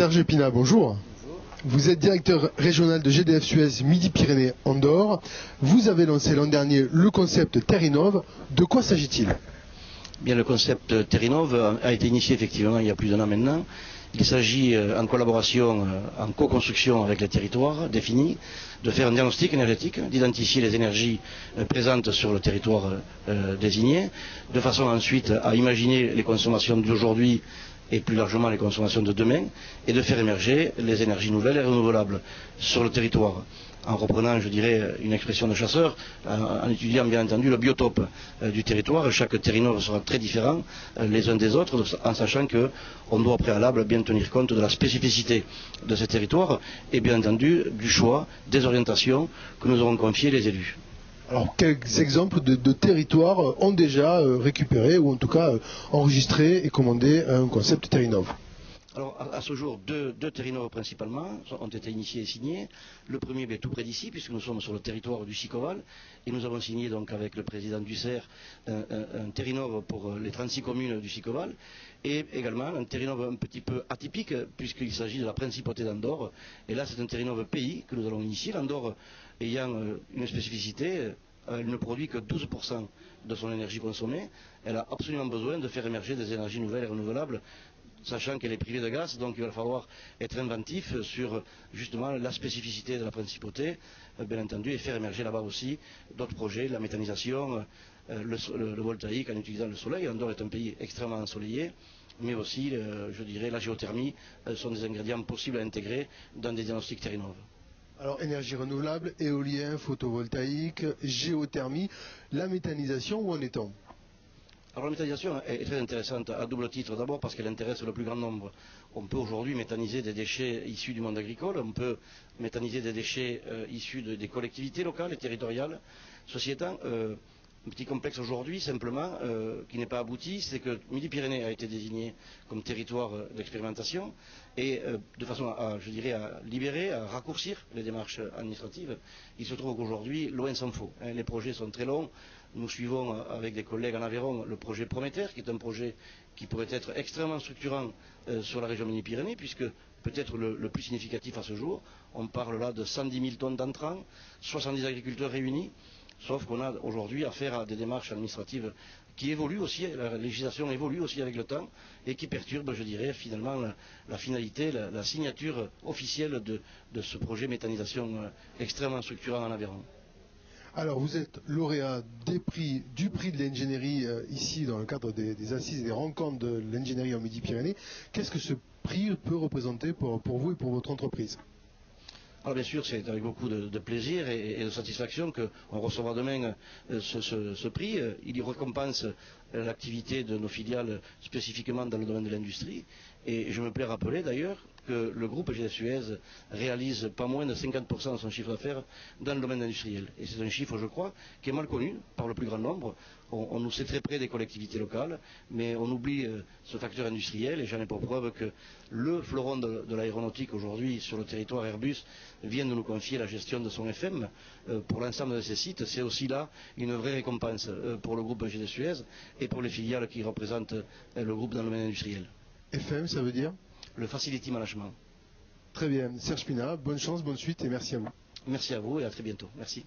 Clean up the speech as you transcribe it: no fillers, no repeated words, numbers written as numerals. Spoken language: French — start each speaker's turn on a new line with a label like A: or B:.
A: Serge Pina, bonjour. Vous êtes directeur régional de GDF Suez Midi-Pyrénées Andorre. Vous avez lancé l'an dernier le concept Terrinov. De quoi s'agit-il?
B: Bien, le concept Terrinov a été initié effectivement il y a plus d'un an maintenant. Il s'agit, en collaboration, en co-construction avec les territoires définis, de faire un diagnostic énergétique, d'identifier les énergies présentes sur le territoire désigné, de façon ensuite à imaginer les consommations d'aujourd'hui et plus largement les consommations de demain, et de faire émerger les énergies nouvelles et renouvelables sur le territoire, en reprenant, je dirais, une expression de chasseur, en étudiant bien entendu le biotope du territoire. Chaque Terrinov sera très différent les uns des autres, en sachant qu'on doit au préalable bien tenir compte de la spécificité de ces territoires et bien entendu du choix des orientations que nous aurons confiées les élus.
A: Alors, quels exemples de territoires ont déjà récupéré ou en tout cas enregistré et commandé un concept Terrinov?
B: Alors, à ce jour, deux Terrinov principalement ont été initiés et signés. Le premier est tout près d'ici, puisque nous sommes sur le territoire du Sicoval, et nous avons signé donc avec le président du CER un Terrinov pour les 36 communes du Sicoval, et également un Terrinov un petit peu atypique, puisqu'il s'agit de la principauté d'Andorre. Et là, c'est un Terrinov pays que nous allons initier. L'Andorre ayant une spécificité, elle ne produit que 12% de son énergie consommée. Elle a absolument besoin de faire émerger des énergies nouvelles et renouvelables, sachant qu'elle est privée de gaz, donc il va falloir être inventif sur justement la spécificité de la principauté, bien entendu, et faire émerger là-bas aussi d'autres projets, la méthanisation, le voltaïque en utilisant le soleil. Andorre est un pays extrêmement ensoleillé, mais aussi, je dirais, la géothermie sont des ingrédients possibles à intégrer dans des diagnostics Terrinov.
A: Alors, énergie renouvelable, éolien, photovoltaïque, géothermie, la méthanisation, où en est-on?
B: Alors la méthanisation est très intéressante à double titre. D'abord parce qu'elle intéresse le plus grand nombre. On peut aujourd'hui méthaniser des déchets issus du monde agricole, on peut méthaniser des déchets issus des collectivités locales et territoriales. Ceci étant, un petit complexe aujourd'hui simplement qui n'est pas abouti, c'est que Midi-Pyrénées a été désigné comme territoire d'expérimentation et de façon à, je dirais, à libérer, à raccourcir les démarches administratives. Il se trouve qu'aujourd'hui, loin s'en faut. Les projets sont très longs. Nous suivons avec des collègues en Aveyron le projet Prométhère, qui est un projet qui pourrait être extrêmement structurant sur la région Midi-Pyrénées, puisque peut-être le plus significatif à ce jour, on parle là de 110 000 tonnes d'entrants, 70 agriculteurs réunis, sauf qu'on a aujourd'hui affaire à des démarches administratives qui évoluent aussi, la législation évolue aussi avec le temps, et qui perturbent, je dirais, finalement la finalité, la signature officielle de ce projet méthanisation extrêmement structurant en Aveyron.
A: Alors, vous êtes lauréat du prix de l'ingénierie ici dans le cadre des assises et des rencontres de l'ingénierie en Midi-Pyrénées. Qu'est-ce que ce prix peut représenter pour vous et pour votre entreprise?
B: Alors bien sûr, c'est avec beaucoup de plaisir et de satisfaction qu'on recevra demain ce prix. Il y récompense l'activité de nos filiales spécifiquement dans le domaine de l'industrie. Et je me plais à rappeler d'ailleurs que le groupe GDF Suez réalise pas moins de 50% de son chiffre d'affaires dans le domaine industriel. Et c'est un chiffre, je crois, qui est mal connu par le plus grand nombre. On nous sait très près des collectivités locales, mais on oublie ce facteur industriel, et j'en ai pour preuve que le fleuron de l'aéronautique aujourd'hui sur le territoire Airbus vient de nous confier la gestion de son FM pour l'ensemble de ces sites. C'est aussi là une vraie récompense pour le groupe GDF Suez et pour les filiales qui représentent le groupe dans le domaine industriel.
A: FM, ça veut dire?
B: Le Facility Management.
A: Très bien. Serge Pina, bonne chance, bonne suite et merci à vous.
B: Merci à vous et à très bientôt. Merci.